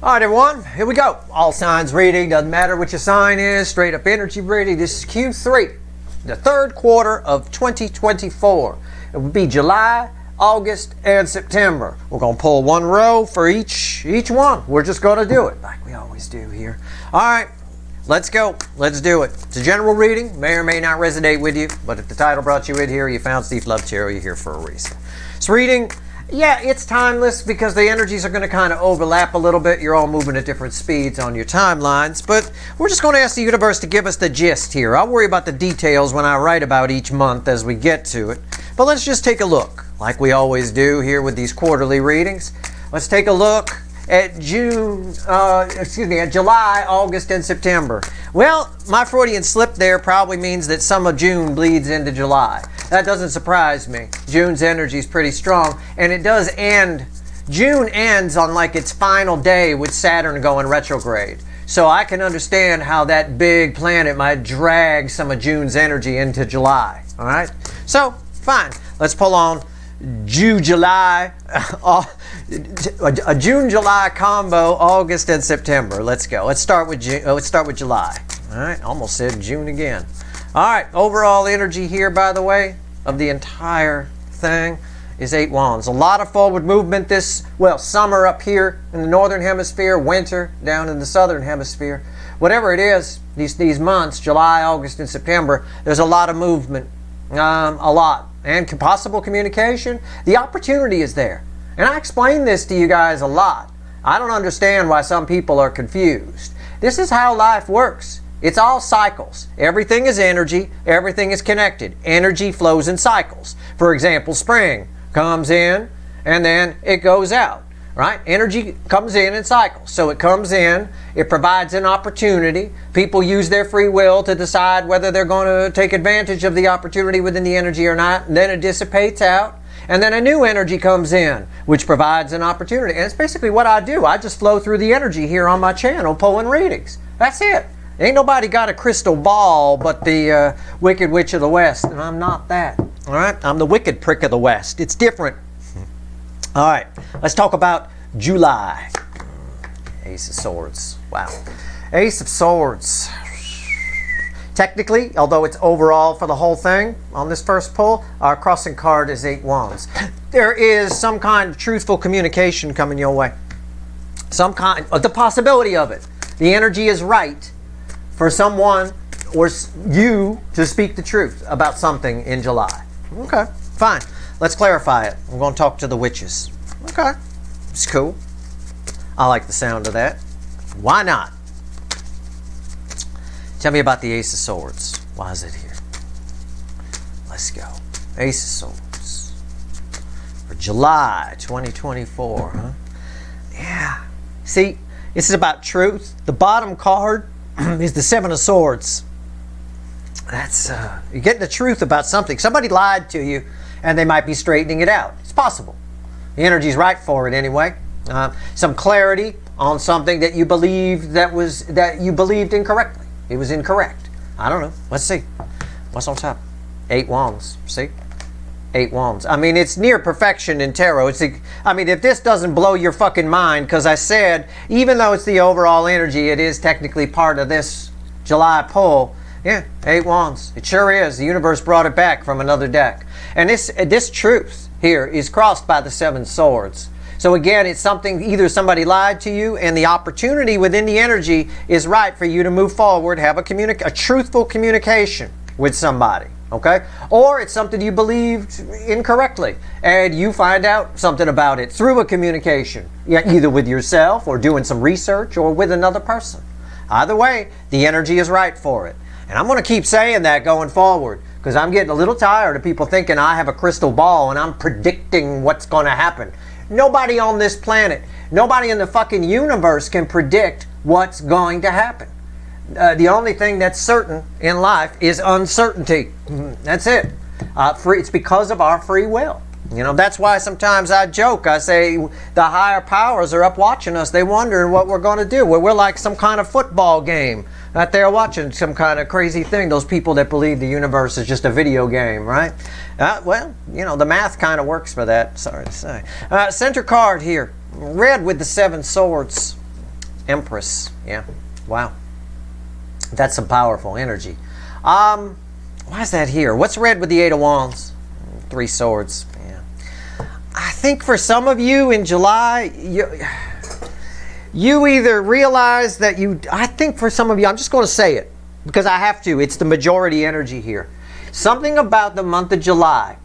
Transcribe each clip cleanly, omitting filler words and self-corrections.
All right, everyone, here we go. All signs reading, doesn't matter what your sign is, straight up energy reading. This is Q3, the third quarter of 2024. It would be July, August, and September. We're going to pull one row for each one. We're just going to do it like we always do here. All right, let's go. Let's do it. It's a general reading. May or may not resonate with you, but if the title brought you in here, you found Steve Love Chair, you're here for a reason. It's reading. Yeah, it's timeless because the energies are going to kind of overlap a little bit. You're all moving at different speeds on your timelines, but we're just going to ask the universe to give us the gist here. I'll worry about the details when I write about each month as we get to it. But let's just take a look, like we always do here with these quarterly readings. Let's take a look at July, August, and September. Well, my Freudian slip there probably means that some of June bleeds into July. That doesn't surprise me. June's energy is pretty strong, and it does end. June ends on like its final day with Saturn going retrograde. So I can understand how that big planet might drag some of June's energy into July. All right? So, fine. Let's pull on June-July, a June-July combo, August and September. Let's go. Let's start with July. All right, almost said June again. All right, overall energy here, by the way, of the entire thing is 8 wands. A lot of forward movement summer up here in the northern hemisphere, winter down in the southern hemisphere. Whatever it is, these months, July, August, and September, there's a lot of movement, a lot. And possible communication, the opportunity is there. And I explain this to you guys a lot. I don't understand why some people are confused. This is how life works. It's all cycles. Everything is energy. Everything is connected. Energy flows in cycles. For example, spring comes in and then it goes out. Right? Energy comes in cycles. So it comes in, it provides an opportunity. People use their free will to decide whether they're going to take advantage of the opportunity within the energy or not. And then it dissipates out. And then a new energy comes in, which provides an opportunity. And it's basically what I do. I just flow through the energy here on my channel, pulling readings. That's it. Ain't nobody got a crystal ball but the Wicked Witch of the West. And I'm not that. All right? I'm the Wicked Prick of the West. It's different. All right, let's talk about July. Ace of Swords. Wow. Ace of Swords. Technically, although it's overall for the whole thing on this first pull, our crossing card is 8 wands. There is some kind of truthful communication coming your way. Some kind of the possibility of it. The energy is right for someone or you to speak the truth about something in July. Okay, fine. Let's clarify it. We're going to talk to the witches. Okay. It's cool. I like the sound of that. Why not? Tell me about the Ace of Swords. Why is it here? Let's go. Ace of Swords. For July 2024, huh? Yeah. See, this is about truth. The bottom card is the 7 of Swords. That's, you're getting the truth about something. Somebody lied to you, and they might be straightening it out. It's possible. The energy's right for it anyway. Some clarity on something that you believed that you believed incorrectly. It was incorrect. I don't know. Let's see. What's on top? 8 wands. See? 8 wands. I mean, it's near perfection in tarot. If this doesn't blow your fucking mind, because I said, even though it's the overall energy, it is technically part of this July pull. Yeah, 8 wands. It sure is. The universe brought it back from another deck. And this truth here is crossed by the 7 swords. So again, it's something, either somebody lied to you and the opportunity within the energy is right for you to move forward, have a truthful communication with somebody, okay? Or it's something you believed incorrectly and you find out something about it through a communication, either with yourself or doing some research or with another person. Either way, the energy is right for it. And I'm going to keep saying that going forward because I'm getting a little tired of people thinking I have a crystal ball and I'm predicting what's going to happen. Nobody on this planet, nobody in the fucking universe can predict what's going to happen. The only thing that's certain in life is uncertainty. That's it. It's because of our free will. You know, that's why sometimes I joke. I say the higher powers are up watching us. They wonder what we're going to do. We're like some kind of football game out there watching some kind of crazy thing. Those people that believe the universe is just a video game, right? Well, you know, the math kind of works for that. Sorry to say. Center card here. Red with the 7 swords. Empress. Yeah. Wow. That's some powerful energy. Why is that here? What's red with the Eight of Wands? Three Swords. Yeah. I think for some of you in July, you either realize that I think for some of you, I'm just going to say it because I have to. It's the majority energy here. Something about the month of July,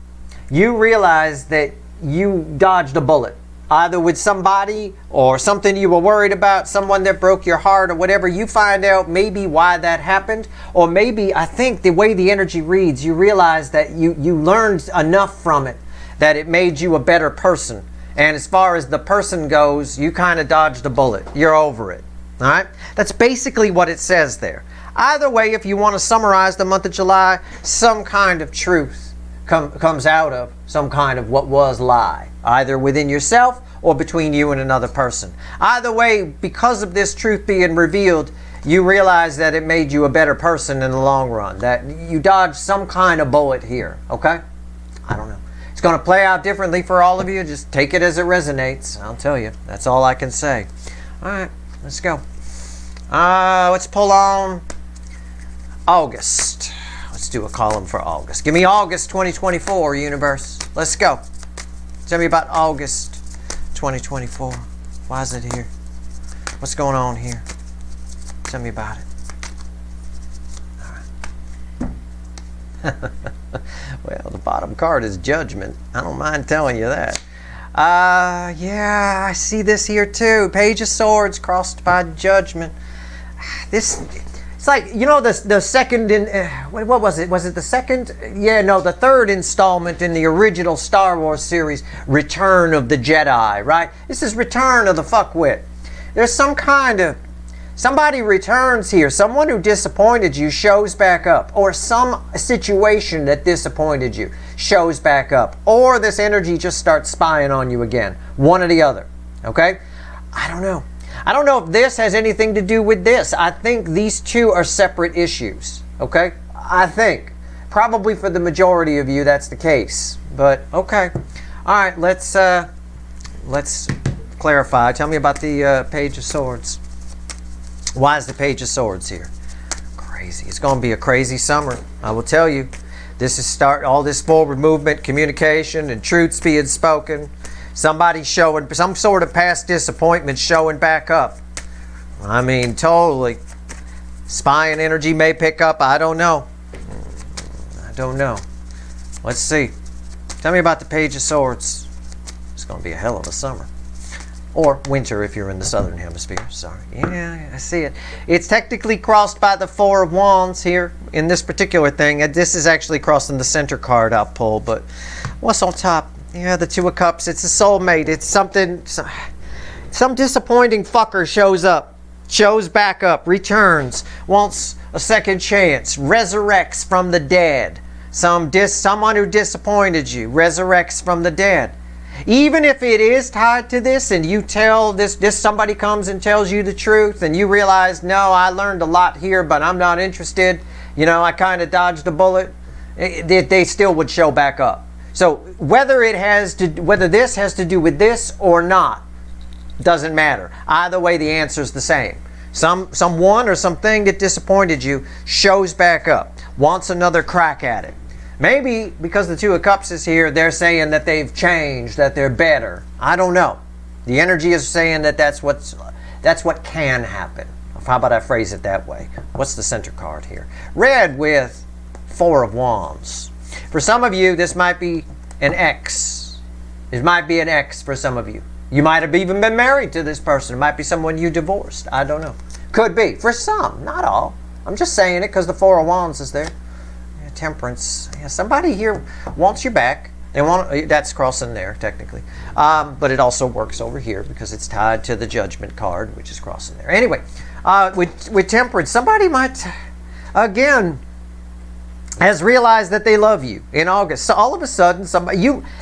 you realize that you dodged a bullet. Either with somebody or something you were worried about, someone that broke your heart or whatever. You find out maybe why that happened. Or maybe, I think the way the energy reads, you realize that you learned enough from it that it made you a better person. And as far as the person goes, you kind of dodged a bullet. You're over it. All right? That's basically what it says there. Either way, if you want to summarize the month of July, some kind of truth comes out of some kind of what was lie, either within yourself or between you and another person. Either way, because of this truth being revealed, you realize that it made you a better person in the long run, that you dodged some kind of bullet here, okay? I don't know. It's going to play out differently for all of you. Just take it as it resonates. I'll tell you. That's all I can say. All right, let's go. Let's pull on August. Let's do a column for August. Give me August 2024, universe. Let's go. Tell me about August 2024. Why is it here? What's going on here? Tell me about it. All right. Well, the bottom card is Judgment. I don't mind telling you that. Yeah, I see this here too. Page of Swords crossed by Judgment. It's like, you know, the second in, what was it? Was it the second? Yeah, no, the third installment in the original Star Wars series, Return of the Jedi, right? This is Return of the Fuckwit. There's some kind of, somebody returns here. Someone who disappointed you shows back up. Or some situation that disappointed you shows back up. Or this energy just starts spying on you again. One or the other, okay? I don't know. I don't know if this has anything to do with this. I think these two are separate issues, okay? I think. Probably for the majority of you that's the case, but okay. All right, let's clarify. Tell me about the Page of Swords. Why is the Page of Swords here? Crazy. It's going to be a crazy summer, I will tell you. This is all this forward movement, communication, and truths being spoken. Somebody showing some sort of past disappointment showing back up. I mean, totally. Spying energy may pick up. I don't know. I don't know. Let's see. Tell me about the Page of Swords. It's going to be a hell of a summer. Or winter if you're in the southern hemisphere. Sorry. Yeah, I see it. It's technically crossed by the Four of Wands here in this particular thing. This is actually crossing the center card I'll pull, but what's on top? Yeah, the Two of Cups. It's a soulmate. It's something. Some disappointing fucker shows up, shows back up, returns, wants a second chance, resurrects from the dead. Someone who disappointed you resurrects from the dead. Even if it is tied to this, and you tell this somebody comes and tells you the truth, and you realize, no, I learned a lot here, but I'm not interested. You know, I kind of dodged a bullet. They still would show back up. So whether this has to do with this or not, doesn't matter. Either way, the answer is the same. Someone or something that disappointed you shows back up, wants another crack at it. Maybe because the Two of Cups is here, they're saying that they've changed, that they're better. I don't know. The energy is saying that that's what can happen. How about I phrase it that way? What's the center card here? Red with Four of Wands. For some of you, this might be an ex. It might be an ex for some of you. You might have even been married to this person. It might be someone you divorced. I don't know. Could be. For some, not all. I'm just saying it because the Four of Wands is there. Yeah, Temperance. Yeah, somebody here wants you back. That's crossing there, technically. But it also works over here because it's tied to the Judgment card, which is crossing there. Anyway, with Temperance, somebody might, again, has realized that they love you in August. So all of a sudden,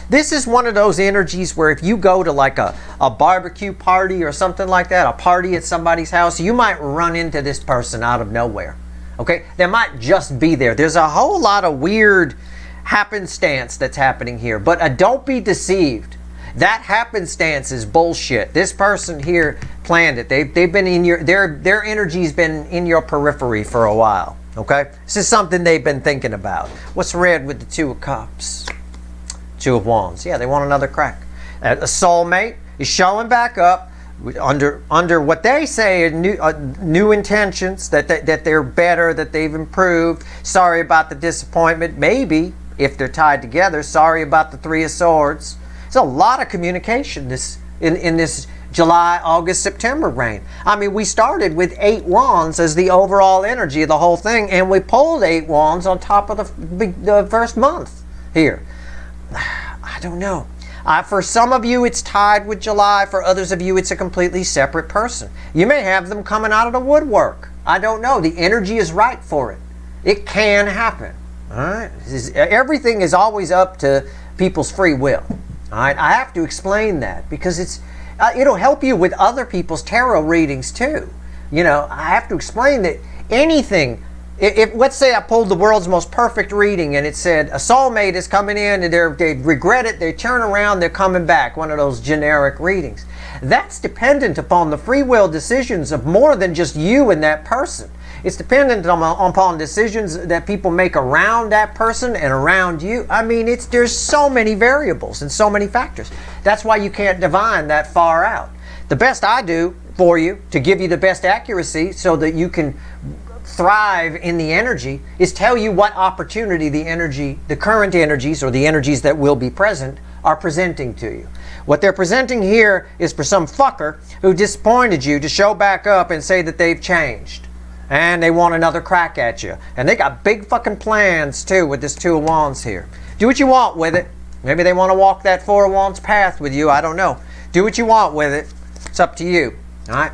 this is one of those energies where if you go to like a barbecue party or something like that, a party at somebody's house, you might run into this person out of nowhere. Okay? They might just be there. There's a whole lot of weird happenstance that's happening here. But don't be deceived. That happenstance is bullshit. This person here planned it. They've been in your, their energy's been in your periphery for a while. Okay? This is something they've been thinking about. What's red with the Two of Cups? Two of Wands. Yeah, they want another crack. A soulmate is showing back up under what they say are new intentions, that they're better, that they've improved. Sorry about the disappointment. Maybe, if they're tied together, sorry about the Three of Swords. There's a lot of communication in this July, August, September reign. I mean, we started with 8 Wands as the overall energy of the whole thing, and we pulled 8 Wands on top of the first month here. I don't know. For some of you, it's tied with July. For others of you, it's a completely separate person. You may have them coming out of the woodwork. I don't know. The energy is right for it. It can happen. All right? Everything is always up to people's free will. All right? I have to explain that because it'll help you with other people's tarot readings too. You know, I have to explain that anything. If let's say I pulled the world's most perfect reading and it said a soulmate is coming in and they regret it, they turn around, they're coming back, one of those generic readings. That's dependent upon the free will decisions of more than just you and that person. It's dependent upon decisions that people make around that person and around you. I mean, there's so many variables and so many factors. That's why you can't divine that far out. The best I do for you to give you the best accuracy so that you can thrive in the energy is tell you what opportunity the current energies or the energies that will be present are presenting to you. What they're presenting here is for some fucker who disappointed you to show back up and say that they've changed and they want another crack at you. And they got big fucking plans too with this Two of Wands here. Do what you want with it. Maybe they want to walk that Four of Wands path with you. I don't know. Do what you want with it. It's up to you. All right?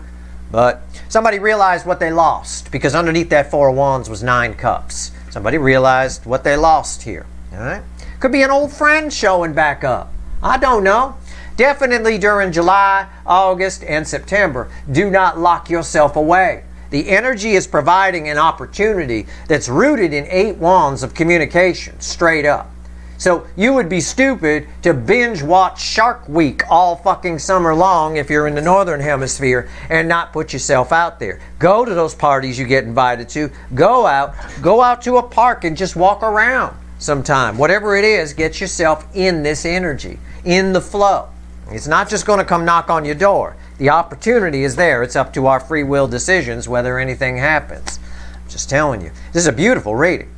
But somebody realized what they lost because underneath that Four of Wands was 9 cups. Somebody realized what they lost here. All right? Could be an old friend showing back up. I don't know. Definitely during July, August, and September, do not lock yourself away. The energy is providing an opportunity that's rooted in 8 Wands of communication, straight up. So you would be stupid to binge watch Shark Week all fucking summer long if you're in the Northern Hemisphere and not put yourself out there. Go to those parties you get invited to. Go out to a park and just walk around sometime. Whatever it is, get yourself in this energy, in the flow. It's not just going to come knock on your door. The opportunity is there. It's up to our free will decisions whether anything happens. I'm just telling you. This is a beautiful reading.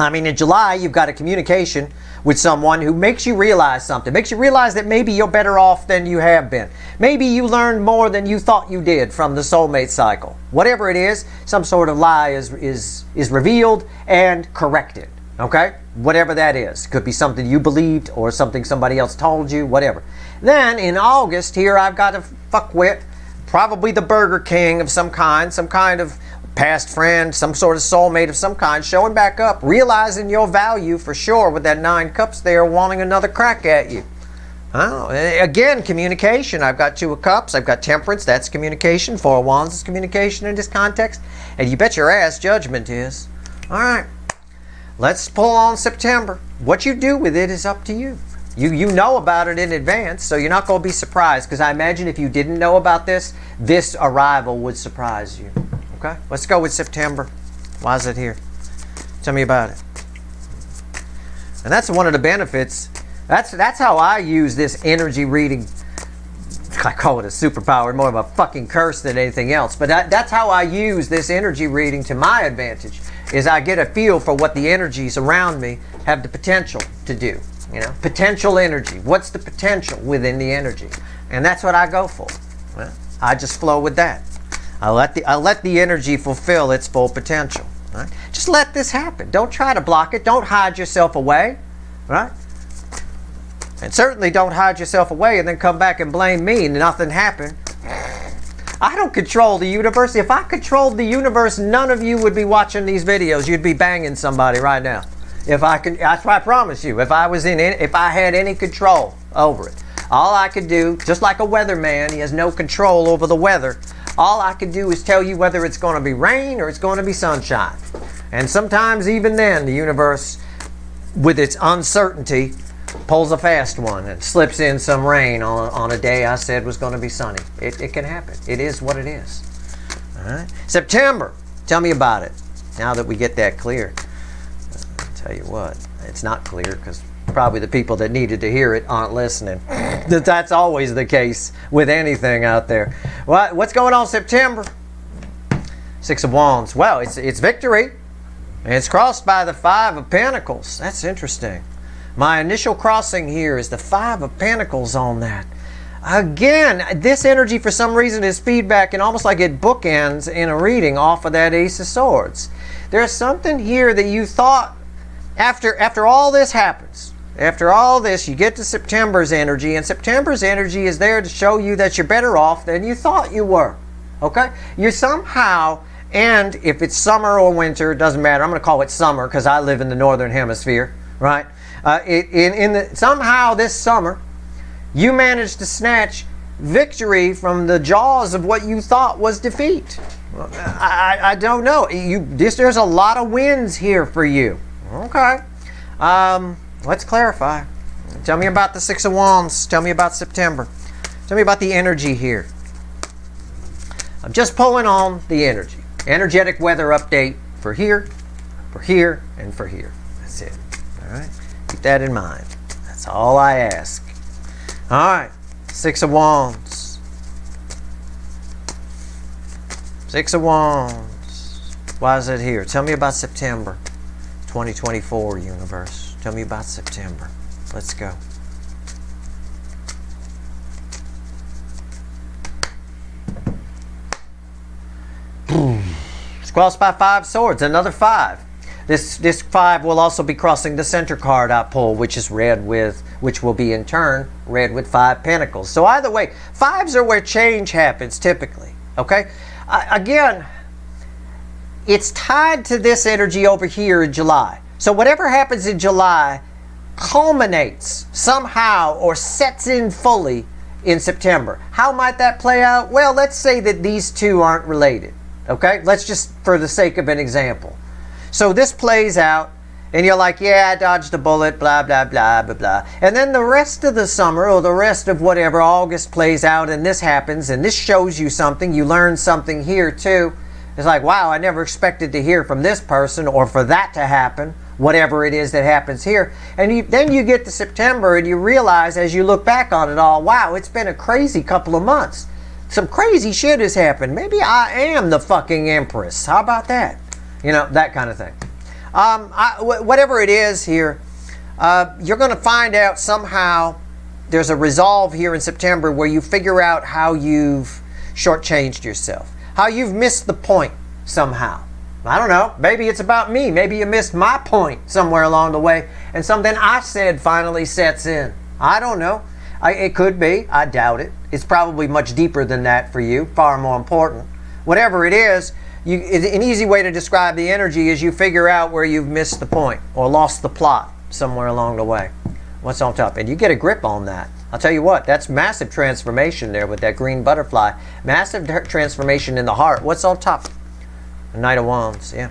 I mean, in July, you've got a communication with someone who makes you realize something. Makes you realize that maybe you're better off than you have been. Maybe you learned more than you thought you did from the soulmate cycle. Whatever it is, some sort of lie is revealed and corrected. Okay? Whatever that is. Could be something you believed or something somebody else told you, whatever. Then, in August, here I've got a fuckwit, probably the Burger King of some kind of past friend, some sort of soulmate of some kind, showing back up, realizing your value for sure with that 9 cups there, wanting another crack at you. Oh, again, communication. I've got 2 of Cups. I've got Temperance. That's communication. 4 of Wands is communication in this context. And you bet your ass Judgment is. All right. Let's pull on September. What you do with it is up to you. You know about it in advance, so you're not going to be surprised. Because I imagine if you didn't know about this arrival would surprise you. Okay, let's go with September. Why is it here? Tell me about it. And that's one of the benefits. That's how I use this energy reading. I call it a superpower, more of a fucking curse than anything else. But that's how I use this energy reading to my advantage. Is I get a feel for what the energies around me have the potential to do. You know, potential energy. What's the potential within the energy? And that's what I go for. Well, I just flow with that. I let the energy fulfill its full potential. Right? Just let this happen. Don't try to block it. Don't hide yourself away. Right? And certainly don't hide yourself away and then come back and blame me and nothing happened. I don't control the universe. If I controlled the universe, none of you would be watching these videos. You'd be banging somebody right now. That's what I promise you. If I had any control over it. All I could do, just like a weatherman, he has no control over the weather. All I can do is tell you whether it's going to be rain or it's going to be sunshine. And sometimes even then, the universe, with its uncertainty, pulls a fast one and slips in some rain on a day I said was going to be sunny. It can happen. It is what it is. All right. September. Tell me about it. Now that we get that clear. I'll tell you what. It's not clear because probably the people that needed to hear it aren't listening. That's always the case with anything out there. What's going on September? Six of Wands. Well, it's victory. And it's crossed by the Five of Pentacles. That's interesting. My initial crossing here is the Five of Pentacles on that. Again, this energy for some reason is feedback and almost like it bookends in a reading off of that Ace of Swords. There's something here that you thought after all this happens, after all this, you get to September's energy, and September's energy is there to show you that you're better off than you thought you were. Okay? You're somehow, and if it's summer or winter, it doesn't matter. I'm going to call it summer because I live in the northern hemisphere, right? Somehow this summer, you managed to snatch victory from the jaws of what you thought was defeat. I don't know. There's a lot of wins here for you. Okay. Let's clarify. Tell me about the Six of Wands. Tell me about September. Tell me about the energy here. I'm just pulling on the energy. Energetic weather update for here, and for here. That's it. All right. Keep that in mind. That's all I ask. All right. Six of Wands. Six of Wands. Why is it here? Tell me about September 2024, universe. Tell me about September. Let's go. It's crossed by Five Swords, another five. This five will also be crossing the center card I pull, which will be in turn red with Five Pentacles. So either way, fives are where change happens typically. Okay? Again, it's tied to this energy over here in July. So whatever happens in July culminates somehow or sets in fully in September. How might that play out? Well, let's say that these two aren't related. Okay? Let's just, for the sake of an example. So this plays out, and you're like, yeah, I dodged a bullet, blah, blah, blah, blah, blah. And then the rest of the summer, or the rest of whatever, August plays out, and this happens, and this shows you something. You learn something here, too. It's like, wow, I never expected to hear from this person, or for that to happen, whatever it is that happens here. And then you get to September, and you realize, as you look back on it all, wow, it's been a crazy couple of months. Some crazy shit has happened. Maybe I am the fucking Empress. How about that? You know, that kind of thing. Whatever it is here, you're going to find out somehow there's a resolve here in September where you figure out how you've shortchanged yourself, how you've missed the point somehow. I don't know. Maybe it's about me. Maybe you missed my point somewhere along the way, and something I said finally sets in. I don't know. It could be. I doubt it. It's probably much deeper than that for you, far more important. Whatever it is, an easy way to describe the energy is you figure out where you've missed the point or lost the plot somewhere along the way. What's on top? And you get a grip on that. I'll tell you what, that's massive transformation there with that green butterfly. Massive transformation in the heart. What's on top? The Knight of Wands, yeah.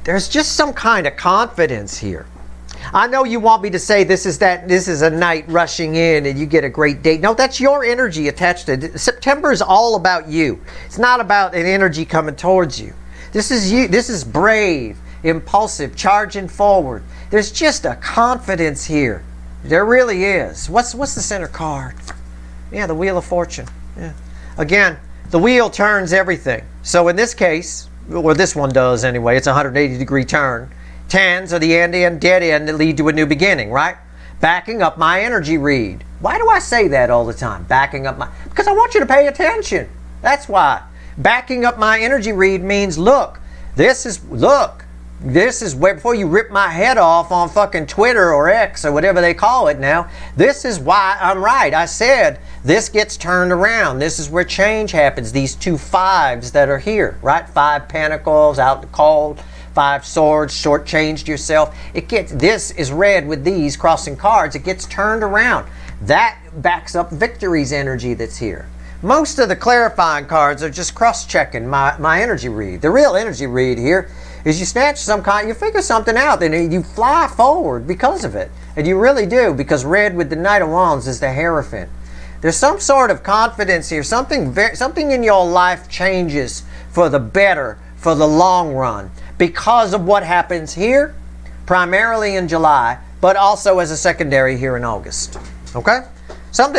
There's just some kind of confidence here. I know you want me to say this is a knight rushing in and you get a great date. No, that's your energy attached to it. September is all about you. It's not about an energy coming towards you. This is you. This is brave, impulsive, charging forward. There's just a confidence here. There really is. What's the center card? Yeah, the Wheel of Fortune. Yeah. Again, the wheel turns everything. So in this case, or this one does anyway, it's a 180-degree turn. Tens are the end and dead end that lead to a new beginning, right? Backing up my energy read. Why do I say that all the time? Backing up because I want you to pay attention. That's why. Backing up my energy read means, look, this is where, before you rip my head off on fucking Twitter or X or whatever they call it now, this is why I'm right. I said this gets turned around. This is where change happens. These two fives that are here, right? Five Pentacles, out in the cold. Five Swords, shortchanged yourself. This is red with these crossing cards. It gets turned around. That backs up victory's energy that's here. Most of the clarifying cards are just cross-checking my energy read. The real energy read here is you snatch you figure something out, and you fly forward because of it. And you really do, because red with the Knight of Wands is the Hierophant. There's some sort of confidence here. Something in your life changes for the better, for the long run, because of what happens here, primarily in July, but also as a secondary here in August. Okay?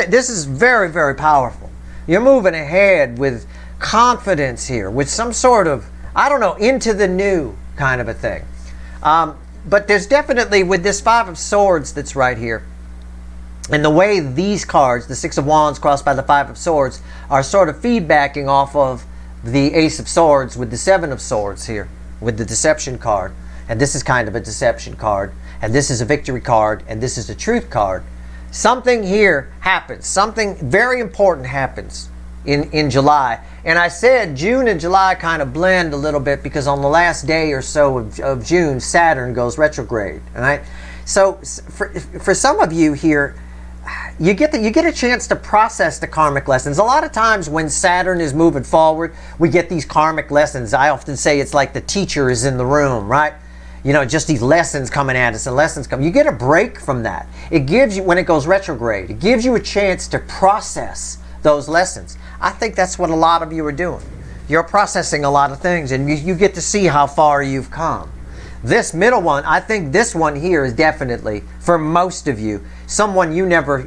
This is very, very powerful. You're moving ahead with confidence here, with some sort of, I don't know, into the new kind of a thing. But there's definitely, with this Five of Swords that's right here, and the way these cards, the Six of Wands crossed by the Five of Swords, are sort of feedbacking off of the Ace of Swords with the Seven of Swords here, with the Deception card. And this is kind of a Deception card. And this is a Victory card. And this is a Truth card. Something here happens. Something very important happens in July. And I said June and July kind of blend a little bit because on the last day or so of June, Saturn goes retrograde. All right? So for some of you here, you get a chance to process the karmic lessons. A lot of times when Saturn is moving forward, we get these karmic lessons. I often say it's like the teacher is in the room, right? You know, just these lessons coming at us and lessons come. You get a break from that. It gives you, when it goes retrograde, it gives you a chance to process those lessons. I think that's what a lot of you are doing. You're processing a lot of things and you get to see how far you've come. This middle one, I think this one here is definitely, for most of you, someone you never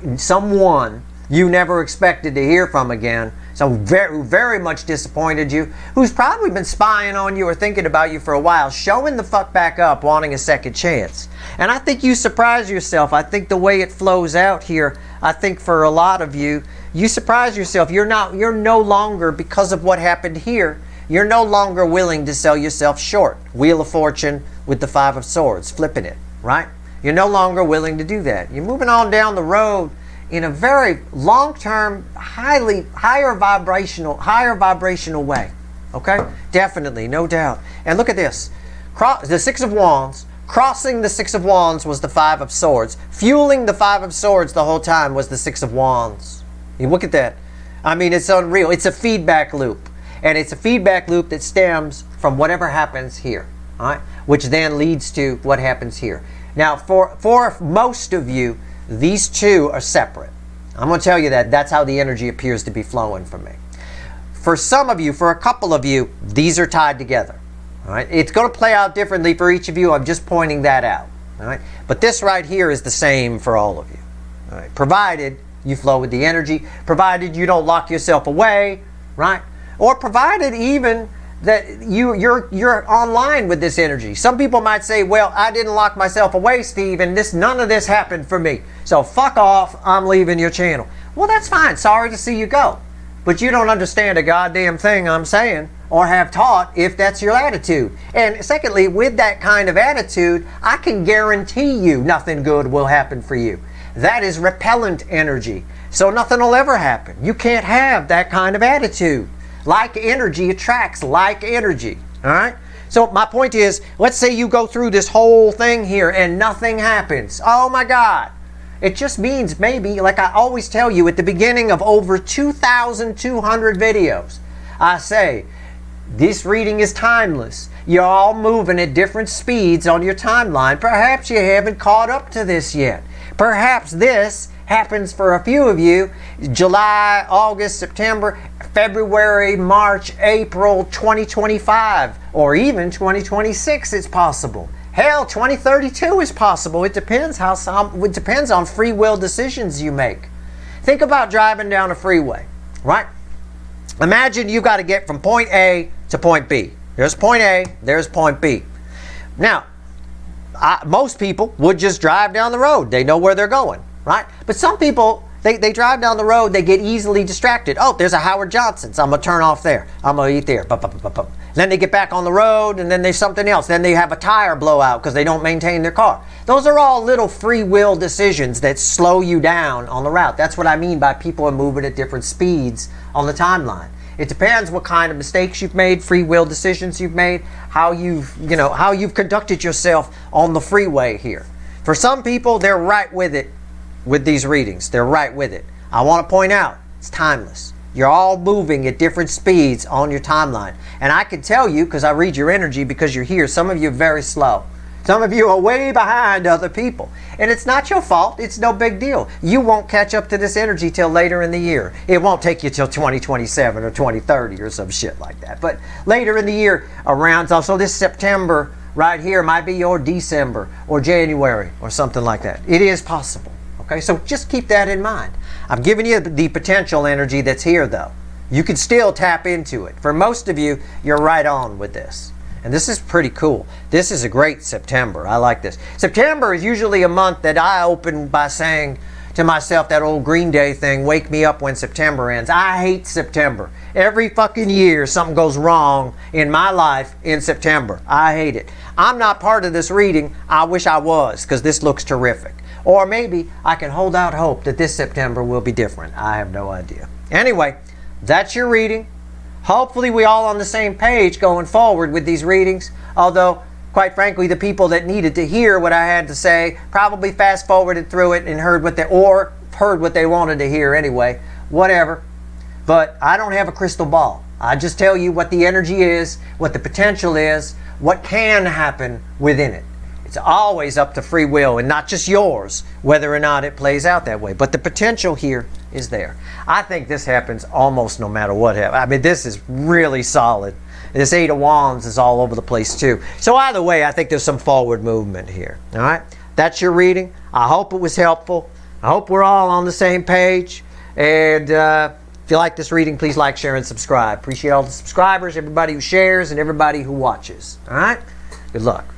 expected to hear from again. So very, very much disappointed you, who's probably been spying on you or thinking about you for a while, showing the fuck back up, wanting a second chance. And I think you surprise yourself. I think the way it flows out here, I think for a lot of you, you surprise yourself. You're no longer, because of what happened here, you're no longer willing to sell yourself short. Wheel of Fortune with the Five of Swords, flipping it, right? You're no longer willing to do that. You're moving on down the road in a very long-term, higher vibrational way. Okay? Definitely, no doubt. And look at this. The Six of Wands, crossing the Six of Wands was the Five of Swords. Fueling the Five of Swords the whole time was the Six of Wands. You look at that. I mean, it's unreal. It's a feedback loop. And it's a feedback loop that stems from whatever happens here, all right? Which then leads to what happens here. Now, for most of you, these two are separate. I'm going to tell you that. That's how the energy appears to be flowing for me. For some of you, for a couple of you, these are tied together, all right? It's going to play out differently for each of you. I'm just pointing that out, all right? But this right here is the same for all of you, all right? Provided you flow with the energy, provided you don't lock yourself away, right? Or provided even that you're online with this energy. Some people might say, well, I didn't lock myself away, Steve, and none of this happened for me. So fuck off, I'm leaving your channel. Well, that's fine. Sorry to see you go. But you don't understand a goddamn thing I'm saying or have taught if that's your attitude. And secondly, with that kind of attitude, I can guarantee you nothing good will happen for you. That is repellent energy. So nothing will ever happen. You can't have that kind of attitude. Like energy attracts like energy, all right? So my point is, let's say you go through this whole thing here and nothing happens. Oh my God. It just means maybe, like I always tell you at the beginning of over 2,200 videos, I say, this reading is timeless. You're all moving at different speeds on your timeline. Perhaps you haven't caught up to this yet. Perhaps this happens for a few of you, July, August, September, February, March, April 2025, or even 2026 is possible. Hell, 2032 is possible. It depends it depends on free will decisions you make. Think about driving down a freeway, right? Imagine you got to get from point A to point B. There's point A, there's point B. Now, most people would just drive down the road. They know where they're going, right? But some people, they drive down the road, they get easily distracted. Oh, there's a Howard Johnson's. I'm going to turn off there. I'm going to eat there. Then they get back on the road, and then there's something else. Then they have a tire blowout because they don't maintain their car. Those are all little free will decisions that slow you down on the route. That's what I mean by people are moving at different speeds on the timeline. It depends what kind of mistakes you've made, free will decisions you've made, how you've conducted yourself on the freeway here. For some people, they're right with it with these readings. They're right with it. I want to point out, it's timeless. You're all moving at different speeds on your timeline. And I can tell you, because I read your energy because you're here, some of you are very slow. Some of you are way behind other people. And it's not your fault. It's no big deal. You won't catch up to this energy till later in the year. It won't take you till 2027 or 2030 or some shit like that. But later in the year, around, so this September right here might be your December or January or something like that. It is possible. Okay, so just keep that in mind. I'm giving you the potential energy that's here, though. You can still tap into it. For most of you, you're right on with this. And this is pretty cool. This is a great September. I like this. September is usually a month that I open by saying to myself that old Green Day thing, wake me up when September ends. I hate September. Every fucking year something goes wrong in my life in September. I hate it. I'm not part of this reading. I wish I was, because this looks terrific. Or maybe I can hold out hope that this September will be different. I have no idea. Anyway, that's your reading. Hopefully we all on the same page going forward with these readings. Although, quite frankly, the people that needed to hear what I had to say probably fast forwarded through it and heard what they wanted to hear anyway. Whatever. But I don't have a crystal ball. I just tell you what the energy is, what the potential is, what can happen within it. It's always up to free will and not just yours, whether or not it plays out that way. But the potential here is there. I think this happens almost no matter what happens. I mean, this is really solid. This Eight of Wands is all over the place too. So either way, I think there's some forward movement here. All right? That's your reading. I hope it was helpful. I hope we're all on the same page. And if you like this reading, please like, share, and subscribe. Appreciate all the subscribers, everybody who shares, and everybody who watches. All right? Good luck.